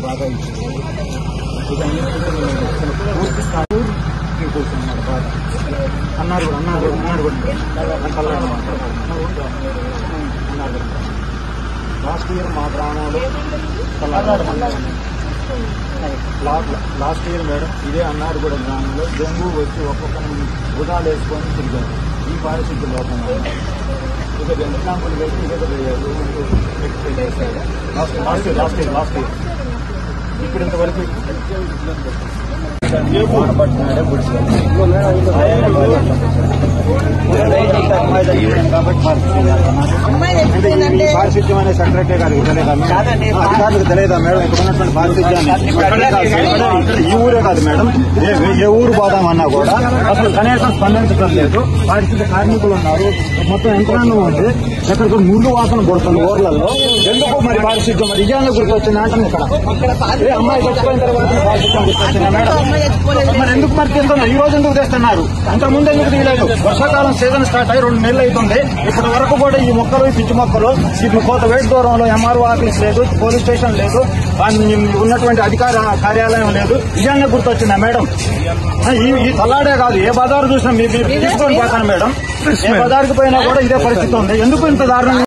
బాగా అన్నారు last year మా గ్రామంలో లాస్ట్ ఇయర్ మేడం ఇదే అన్నారగూడ గ్రామంలో డెంగ్యూ వచ్చి ఒక్కొక్కరిని గుదాలు వేసుకొని తిరిగారు. ఈ పారిశుద్ధ్య లోపం ఇక ఎగ్జాంపుల్ పెట్టి లాస్ట్ ఇయర్ ఇప్పుడు ఇంతవరకు పట్టినాడే పారిశుద్ధ్యం అనే సెక్రటరీ గారికి తెలియదా అధికారులకు తెలియదా మేడం ఇక్కడ ఉన్నటువంటి పారిశుద్ధ్యాన్ని ఈ ఊరే కాదు మేడం ఏ ఊరు పోదామన్నా కూడా అసలు కనీసం స్పందించడం లేదు. పారిశుద్ధ్య కార్మికులు ఉన్నారు, మొత్తం యంత్రాంగం ఉంది, ఎక్కడికి ముళ్ళు వాసన కొడుతుంది ఊర్లలో. ఎందుకు మరి పారిశుద్ధ్యం మరి ఇయ్యాల గుర్తు వచ్చింది అంటాను. ఇక్కడ అమ్మాయి చచ్చిపోయిన తర్వాత పారిశుద్ధ్యం గుర్తొచ్చిందా మేడం? మరి ఎందుకు మరి తింటున్నారు? ఈ రోజు ఎందుకు తెస్తున్నారు? అంతకుముందు ఎందుకు తీయలేదు? వర్షాకాలం సీజన్ స్టార్ట్ అయ్యి 2 నెలలు అవుతుంది. ఇప్పటి వరకు కూడా ఈ మొక్కలు పిచ్చి మొక్కలు ఇప్పుడు కోత వేడి దూరంలో ఎంఆర్ఓ ఆఫీస్ లేదు, పోలీస్ స్టేషన్ లేదు, ఉన్నటువంటి అధికార కార్యాలయం లేదు. ఇవన్నీ గుర్తొచ్చిందా మేడం? ఈ తల్లాడే కాదు, ఏ బజారు చూసినా మీరు తీసుకొని పోతాను మేడం. ఏ బజారుకి పోయినా కూడా ఇదే పరిస్థితి ఉంది. ఎందుకు ఇంత దారుణంగా